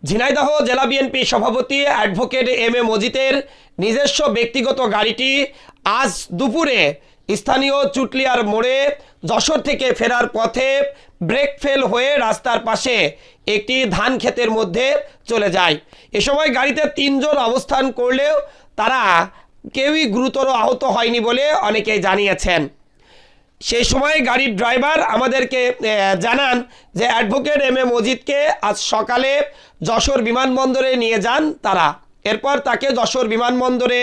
ঝিনাইদহ জেলা বিএনপি সভাপতি advocate M A মজিদের নিজস্ব ব্যক্তিগত গাড়িটি আজ দুপুরে স্থানীয় চুটলিয়ার মোড়ে যশোর থেকে ফেরার পথে ব্রেক ফেল হয়ে রাস্তার পাশে একটি ধান ক্ষেতের মধ্যে চলে যায়। এ সময় গাড়িতে তিনজন অবস্থান করলেও তারা কেউই গুরুতর আহত হয়নি বলে অনেকেই জানিয়েছেন। সেই সময় গাড়ির ড্রাইভার আমাদেরকে জানান যে অ্যাডভোকেট এম এ মজিদকে আজ সকালে যশোর বিমানবন্দরে নিয়ে যান তারা। এরপর তাকে যশোর বিমানবন্দরে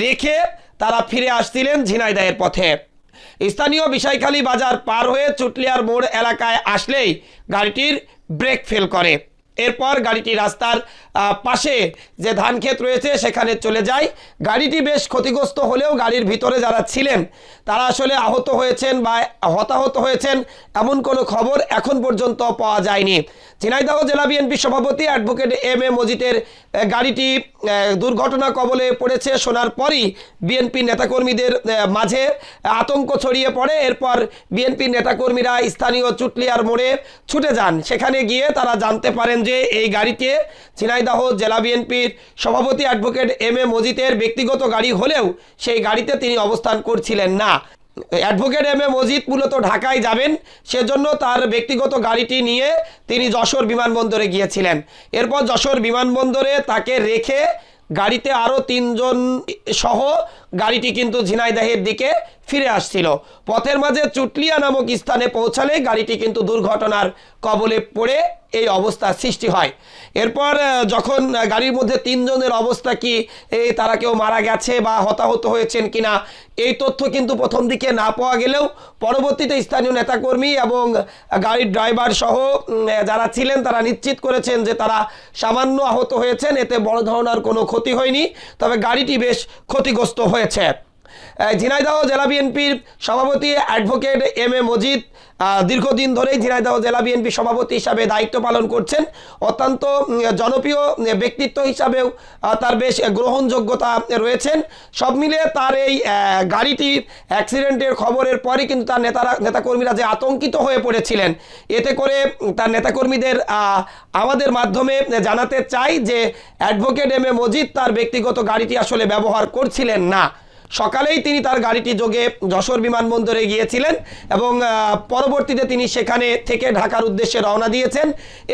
রেখে তারা ফিরে আসছিলেন ঝিনাইদহের পথে। স্থানীয় বিষয়খালী বাজার পার হয়ে চুটলিয়ার মোড় এলাকায় আসলেই গাড়িটির ব্রেক ফেল করে। এরপর গাড়িটি রাস্তার পাশে যে ধান ক্ষেত রয়েছে সেখানে চলে যায়। গাড়িটি বেশ ক্ষতিগ্রস্ত হলেও গাড়ির ভিতরে যারা ছিলেন তারা আসলে আহত হয়েছেন বা হতাহত হয়েছেন এমন কোনো খবর এখন পর্যন্ত পাওয়া যায়নি। ঝিনাইদহ জেলা বিএনপি সভাপতি অ্যাডভোকেট এম এ মজিদের গাড়িটি দুর্ঘটনা কবলে পড়েছে শোনার পরই বিএনপি নেতাকর্মীদের মাঝে আতঙ্ক ছড়িয়ে পড়ে। এরপর বিএনপি নেতাকর্মীরা স্থানীয় চুটলিয়ার মোড়ে ছুটে যান। সেখানে গিয়ে তারা জানতে পারেন যে এই গাড়িতে ঝিনাইদহ জেলা বিএনপির সভাপতি অ্যাডভোকেট এম এ মজিদের ব্যক্তিগত গাড়ি হলেও সেই গাড়িতে তিনি অবস্থান করছিলেন না। অ্যাডভোকেট এম এ মজিদ মূলত ঢাকায় যাবেন, সেজন্য তার ব্যক্তিগত গাড়িটি নিয়ে তিনি যশোর বিমানবন্দরে গিয়েছিলেন। এরপর যশোর বিমানবন্দরে তাকে রেখে গাড়িতে আরও তিনজন সহ গাড়িটি কিন্তু ঝিনাইদহের দিকে ফিরে আসছিল। পথের মাঝে চুটলিয়া নামক স্থানে পৌঁছালে গাড়িটি কিন্তু দুর্ঘটনার কবলে পড়ে এই অবস্থার সৃষ্টি হয়। এরপর যখন গাড়ির মধ্যে তিনজনের অবস্থা কি, তারা কেউ মারা গেছে বা হতাহত হয়েছেন কিনা এই তথ্য কিন্তু প্রথম দিকে না পাওয়া গেলেও পরবর্তীতে স্থানীয় নেতাকর্মী এবং গাড়ির ড্রাইভার সহ যারা ছিলেন তারা নিশ্চিত করেছেন যে তারা সামান্য আহত হয়েছেন, এতে বড় ধরনের কোনো ক্ষতি হয়নি, তবে গাড়িটি বেশ ক্ষতিগ্রস্ত হয়েছে। ঝিনাইদহ জেলা বিএনপির সভাপতি অ্যাডভোকেট এম এ মজিদ দীর্ঘদিন ধরেই ঝিনাইদহ জেলা বিএনপি সভাপতি হিসাবে দায়িত্ব পালন করছেন। অত্যন্ত জনপ্রিয় ব্যক্তিত্ব হিসাবেও তার বেশ গ্রহণযোগ্যতা রয়েছেন। সব মিলিয়ে তার এই গাড়িটি অ্যাক্সিডেন্টের খবরের পরই কিন্তু তার নেতাকর্মীরা যে আতঙ্কিত হয়ে পড়েছিলেন, এতে করে তার নেতাকর্মীদের আমাদের মাধ্যমে জানাতে চাই যে অ্যাডভোকেট এম এ মজিদ তার ব্যক্তিগত গাড়িটি আসলে ব্যবহার করছিলেন না। সকালেই তিনি তার গাড়িটি যোগে যশোর বিমানবন্দরে গিয়েছিলেন এবং পরবর্তীতে তিনি সেখানে থেকে ঢাকার উদ্দেশ্যে রওনা দিয়েছেন।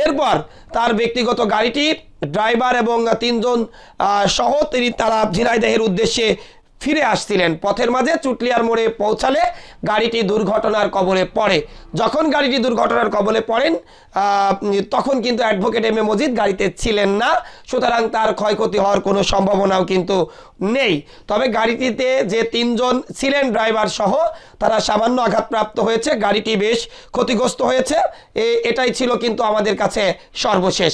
এরপর তার ব্যক্তিগত গাড়িটি ড্রাইভার এবং তিনজন সহ তারা ঝিনাইদহের উদ্দেশ্যে ফিরে আসছিলেন। পথের মাঝে চুটলিয়ার মোড়ে পৌঁছালে গাড়িটি দুর্ঘটনার কবলে পড়ে। যখন গাড়িটি দুর্ঘটনার কবলে পড়েন তখন কিন্তু অ্যাডভোকেট এম এ মজিদ গাড়িতে ছিলেন না, সুতরাং তার ক্ষয়ক্ষতি হওয়ার কোনো সম্ভাবনাও কিন্তু নেই। তবে গাড়িটিতে যে তিনজন ছিলেন ড্রাইভার সহ তারা সামান্য আঘাতপ্রাপ্ত হয়েছে, গাড়িটি বেশ ক্ষতিগ্রস্ত হয়েছে। এটাই ছিল কিন্তু আমাদের কাছে সর্বশেষ।